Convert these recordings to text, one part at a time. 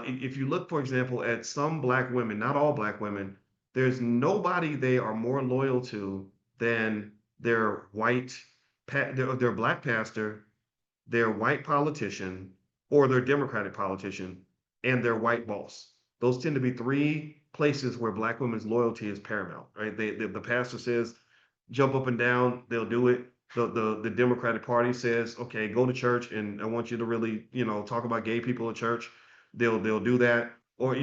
if you look, for example, at some black women, not all black women, there's nobody they are more loyal to than their their black pastor, their white politician, or their Democratic politician, and their white boss. Those tend to be three places where black women's loyalty is paramount, right? The pastor says, jump up and down, they'll do it. The Democratic Party says, okay, go to church, and I want you to really, talk about gay people at church. They'll do that, or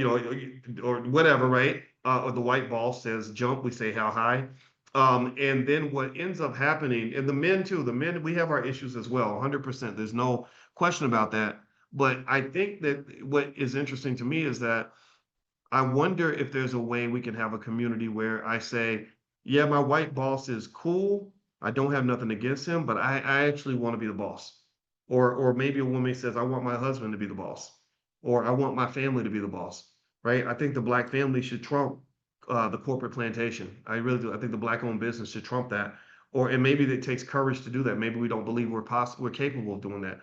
or whatever, right? Or the white boss says jump, we say how high. And then what ends up happening, and the men too, the men, we have our issues as well, 100%. There's no question about that. But I think that what is interesting to me is that I wonder if there's a way we can have a community where I say, yeah, my white boss is cool. I don't have nothing against him, but I actually want to be the boss. Or maybe a woman says, I want my husband to be the boss, or I want my family to be the boss, right? I think the black family should trump the corporate plantation. I really do. I think the black owned business should trump that. And maybe it takes courage to do that. Maybe we don't believe we're capable of doing that.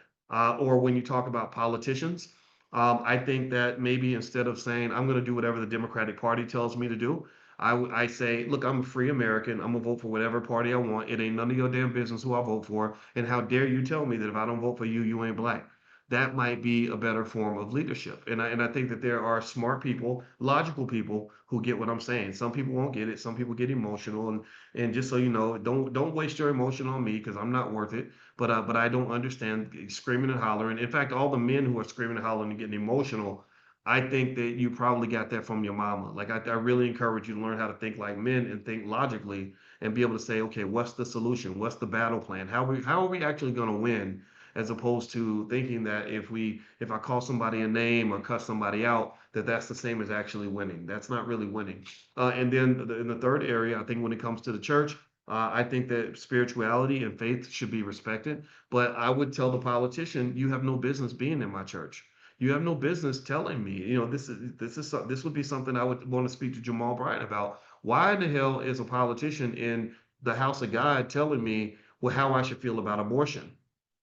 Or when you talk about politicians, I think that maybe instead of saying, I'm going to do whatever the Democratic Party tells me to do, I say, look, I'm a free American. I'm going to vote for whatever party I want. It ain't none of your damn business who I vote for. And how dare you tell me that if I don't vote for you, you ain't black. That might be a better form of leadership. And I think that there are smart people, logical people who get what I'm saying. Some people won't get it. Some people get emotional. And just so you know, don't waste your emotion on me because I'm not worth it. But I don't understand screaming and hollering. In fact, all the men who are screaming and hollering and getting emotional, I think that you probably got that from your mama. Like I really encourage you to learn how to think like men and think logically and be able to say, okay, what's the solution? What's the battle plan? How are we actually going to win? As opposed to thinking that if I call somebody a name or cut somebody out, that's the same as actually winning. That's not really winning. And then in the third area, I think when it comes to the church, I think that spirituality and faith should be respected. But I would tell the politician, you have no business being in my church. You have no business telling me. This would be something I would want to speak to Jamal Bryant about. Why in the hell is a politician in the house of God telling me well how I should feel about abortion?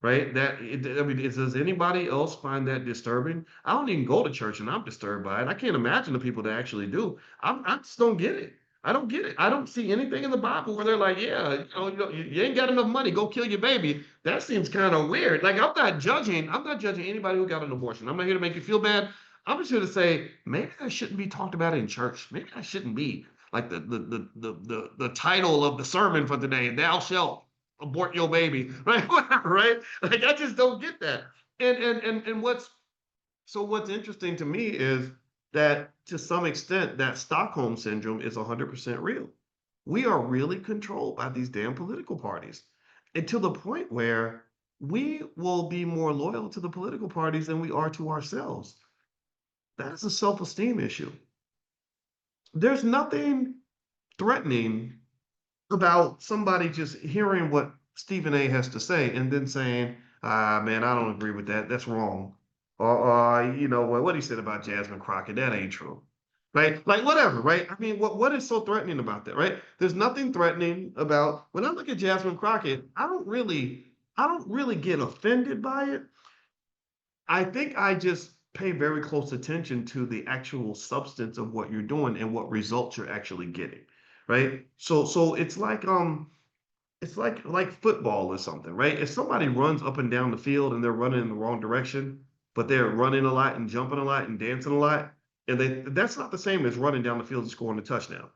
Right? I mean, does anybody else find that disturbing? I don't even go to church and I'm disturbed by it. I can't imagine the people that actually do. I just don't get it. I don't get it. I don't see anything in the Bible where they're like, yeah, you ain't got enough money, go kill your baby. That seems kind of weird. Like I'm not judging anybody who got an abortion. I'm not here to make you feel bad. I'm just here to say maybe that shouldn't be talked about in church. Maybe that shouldn't be like the title of the sermon for today, thou shalt abort your baby, right? Whatever, right? Like I just don't get that. And what's interesting to me is that to some extent that Stockholm syndrome is 100% real. We are really controlled by these damn political parties, and to the point where we will be more loyal to the political parties than we are to ourselves. That is a self-esteem issue. There's nothing threatening about somebody just hearing what Stephen A has to say and then saying, man, I don't agree with that. That's wrong. Or what he said about Jasmine Crockett, that ain't true. Right? Like whatever, right? I mean, what is so threatening about that, right? There's nothing threatening about when I look at Jasmine Crockett, I don't really get offended by it. I think I just pay very close attention to the actual substance of what you're doing and what results you're actually getting, right? So it's like football or something, right? If somebody runs up and down the field and they're running in the wrong direction, but they're running a lot and jumping a lot and dancing a lot, and that's not the same as running down the field and scoring a touchdown.